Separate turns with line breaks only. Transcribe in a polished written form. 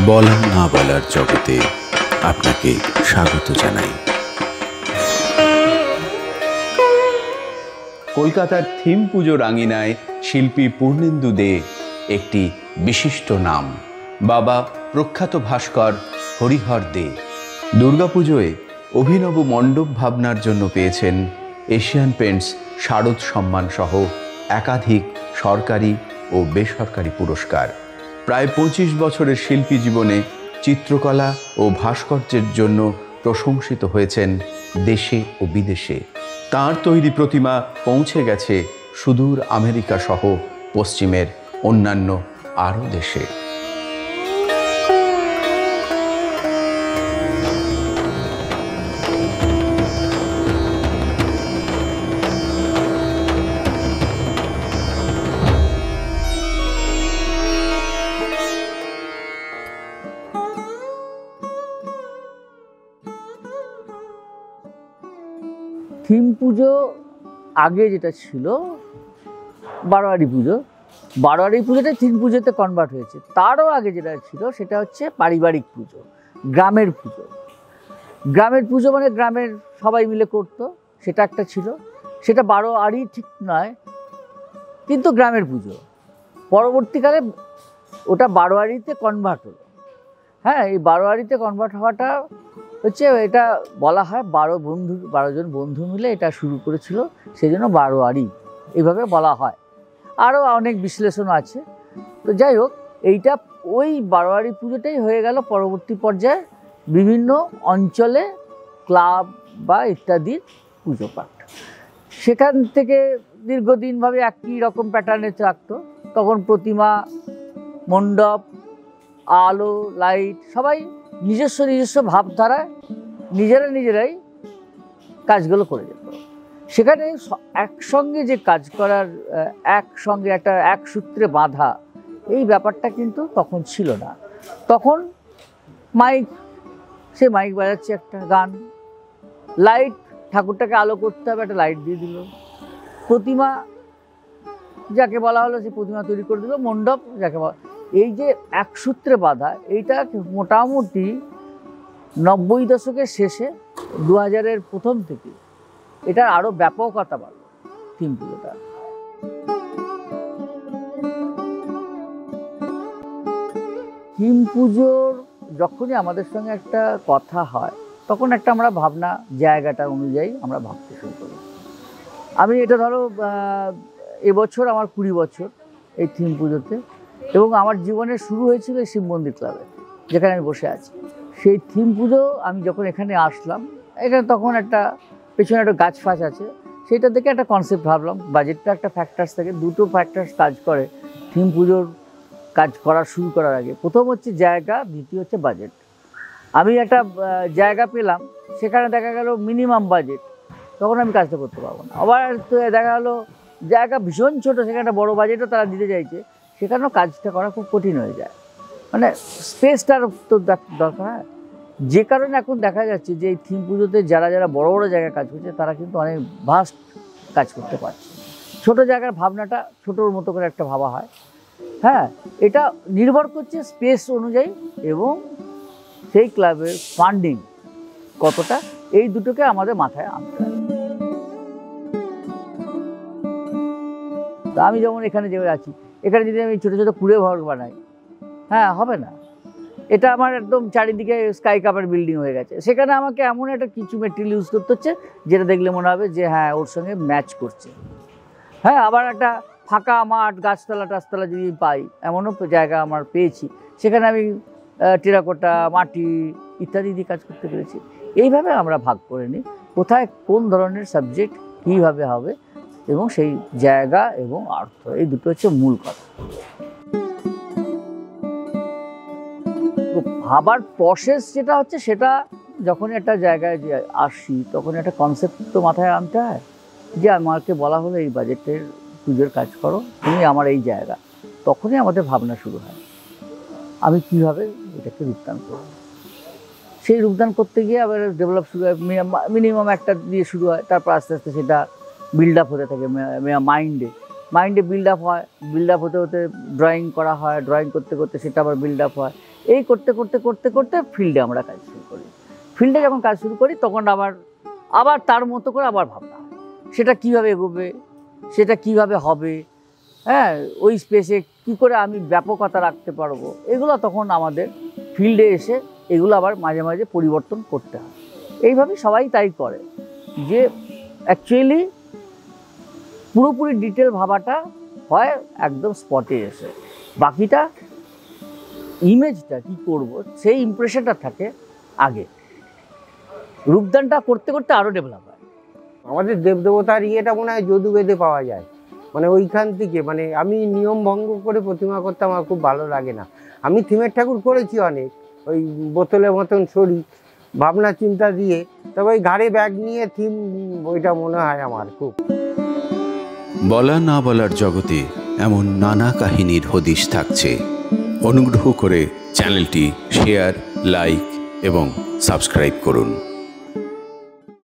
বলা না বলার জগতে আপনাকে স্বাগত জানাই। কলকাতার থিম পুজোর আঙিনায় শিল্পী পূর্ণেন্দু দে একটি বিশিষ্ট নাম। বাবা প্রখ্যাত ভাস্কর হরিহর দে দুর্গাপুজোয় অভিনব মণ্ডপ ভাবনার জন্য পেয়েছেন এশিয়ান পেন্টস শারদ সম্মান সহ একাধিক সরকারি ও বেসরকারি পুরস্কার। প্রায় 25 বছরের শিল্পী জীবনে চিত্রকলা ও ভাস্কর্যের জন্য প্রশংসিত হয়েছেন দেশে ও বিদেশে। তাঁর তৈরি প্রতিমা পৌঁছে গেছে সুদূর আমেরিকা সহ পশ্চিমের অন্যান্য আরও দেশে।
থিম পুজো আগে যেটা ছিল বারোয়ারি পুজো, বারোয়ারি পুজোটা থিম পুজোতে কনভার্ট হয়েছে। তারও আগে যেটা ছিল সেটা হচ্ছে পারিবারিক পুজো, গ্রামের পুজো। গ্রামের পুজো মানে গ্রামের সবাই মিলে করতো, সেটা একটা ছিল। সেটা বারোয়ারি ঠিক নয়, কিন্তু গ্রামের পুজো। পরবর্তীকালে ওটা বারোয়ারিতে কনভার্ট হলো। হ্যাঁ, এই বারোয়ারিতে কনভার্ট হওয়াটা হচ্ছে, এটা বলা হয় 12 জন বন্ধু মিলে এটা শুরু করেছিল, সেই জন্য বারোয়ারি এইভাবে বলা হয়। আরও অনেক বিশ্লেষণ আছে। তো যাই হোক, এইটা ওই বারোয়ারি পুজোটাই হয়ে গেল পরবর্তী পর্যায়ে বিভিন্ন অঞ্চলে ক্লাব বা ইত্যাদির পুজো পাঠ। সেখান থেকে দীর্ঘদিনভাবে একই রকম প্যাটার্নে থাকতো। তখন প্রতিমা, মণ্ডপ, আলো, লাইট সবাই নিজস্ব ভাবধারায় নিজেরাই কাজগুলো করে যেত। সেখানে একসঙ্গে যে কাজ করার, একসঙ্গে একটা এক সূত্রে বাঁধা, এই ব্যাপারটা কিন্তু তখন ছিল না। তখন মাইক, সে মাইক বাজাচ্ছে একটা গান, লাইট, ঠাকুরটাকে আলো করতে হবে, একটা লাইট দিয়ে দিল, প্রতিমা যাকে বলা হলো সে প্রতিমা তৈরি করে দিল, মণ্ডপ যাকে বলা, এই যে এক সূত্রে বাঁধা, এইটা মোটামুটি 90 দশকের শেষে 2000-এর প্রথম থেকে এটার আরও ব্যাপকতা বাড়ল থিম পুজোটা। থিম পুজোর যখনই আমাদের সঙ্গে একটা কথা হয়, তখন একটা আমরা ভাবনা জায়গাটা অনুযায়ী আমরা ভাবতে শুরু করি। আমি এটা ধরো এবছর আমার 20 বছর এই থিম পুজোতে, এবং আমার জীবনের শুরু হয়েছিল এই শিব মন্দির ক্লাবে, যেখানে আমি বসে আছি। সেই থিম পুজো আমি যখন এখানে আসলাম, এখানে তখন একটা পেছনে একটা গাছ ফাছ আছে, সেটা থেকে একটা কনসেপ্ট ভাবলাম। বাজেটটা একটা ফ্যাক্টার্স থাকে, দুটো ফ্যাক্টার্স কাজ করে থিম পুজোর কাজ শুরু করার আগে। প্রথম হচ্ছে জায়গা, দ্বিতীয় হচ্ছে বাজেট। আমি একটা জায়গা পেলাম, সেখানে দেখা গেল মিনিমাম বাজেট, তখন আমি কাজটা করতে পারবো না। আবার দেখা গেলো জায়গা ভীষণ ছোটো, সেখানে একটা বড়ো বাজেটও তারা দিতে চাইছে, সেখানেও কাজটা করা খুব কঠিন হয়ে যায়। মানে স্পেসটার তো দরকার হয়। যে কারণে এখন দেখা যাচ্ছে যে এই থিম পুজোতে যারা বড় বড় জায়গায় কাজ করছে, তারা কিন্তু অনেক ভাস্ট কাজ করতে পারছে। ছোট জায়গার ভাবনাটা ছোটোর মতো করে একটা ভাবা হয়। হ্যাঁ, এটা নির্ভর করছে স্পেস অনুযায়ী এবং সেই ক্লাবের ফান্ডিং কতটা, এই দুটোকে আমাদের মাথায় আনতে হবে। তো আমি যেমন এখানে যে আছি, এখানে যদি আমি ছোটো ছোটো কুড়ে ঘর বানাই, হ্যাঁ হবে না। এটা আমার একদম চারিদিকে স্কাই কাপের বিল্ডিং হয়ে গেছে, সেখানে আমাকে এমন একটা কিছু মেটেরিয়াল ইউজ করতে হচ্ছে যেটা দেখলে মনে হবে যে হ্যাঁ ওর সঙ্গে ম্যাচ করছে। হ্যাঁ, আবার একটা ফাঁকা মাঠ, গাছতলা টাছতলা যদি পাই, এমনও জায়গা আমার পেয়েছি, সেখানে আমি টেরাকোটা, মাটি ইত্যাদি দিয়ে কাজ করতে পেরেছি। এইভাবে আমরা ভাগ করে নিই কোথায় কোন ধরনের সাবজেক্ট কীভাবে হবে, এবং সেই জায়গা এবং অর্থ, এই দুটো হচ্ছে মূল কথা। ভাবার প্রসেস যেটা হচ্ছে, সেটা যখন একটা জায়গায় যে আসি, তখন একটা কনসেপ্ট তো মাথায় আনতে হয় যে আমাকে বলা হলো এই বাজেটের পুজোর কাজ করো, তুমি আমার এই জায়গা, তখনই আমাদের ভাবনা শুরু হয় আমি কীভাবে এটাকে রূপদান করব। সেই রূপদান করতে গিয়ে আবার ডেভেলপ শুরু হয়, মিনিমাম একটা দিয়ে শুরু হয়, তারপর আস্তে আস্তে সেটা বিল্ড আপ হতে থাকে মাইন্ডে। মাইন্ডে বিল্ড আপ হয়, বিল্ড আপ হতে হতে ড্রয়িং করা হয়, ড্রয়িং করতে করতে সেটা আবার বিল্ড আপ হয়। এই করতে করতে করতে করতে ফিল্ডে আমরা কাজ শুরু করি। ফিল্ডে যখন কাজ শুরু করি তখন আবার তার মতো করে আবার ভাবনা হয়, সেটা কীভাবে এগোবে, সেটা কীভাবে হবে, হ্যাঁ, ওই স্পেসে কী করে আমি ব্যাপকতা রাখতে পারবো, এগুলো তখন আমাদের ফিল্ডে এসে এগুলো আবার মাঝে মাঝে পরিবর্তন করতে হয়। এইভাবে সবাই তাই করে যে অ্যাকচুয়ালি পুরোপুরি ডিটেল ভাবাটা হয় একদম স্পটে এসে, বাকিটা ইমেজটা কি করব সেই ইমপ্রেশনটা থাকে আগে, রূপদানটা করতে করতে আরও ডেভেলপ হয়।
আমাদের দেবদেবতার ইয়েটা মনে হয় যদুবেদে পাওয়া যায়, মানে ওইখান থেকে, মানে আমি নিয়ম ভঙ্গ করে প্রতিমা করতে আমার খুব ভালো লাগে না। আমি থিমের ঠাকুর করেছি অনেক, ওই বোতলের মতন সরি ভাবনা চিন্তা দিয়ে, তবে ওই ঘাড়ে ব্যাগ নিয়ে থিম, ওইটা মনে হয় আমার খুব।
বলা না বলার জগতে এমন নানা কাহিনীর হদিশ থাকছে। অনুগ্রহ করে চ্যানেলটি শেয়ার, লাইক এবং সাবস্ক্রাইব করুন।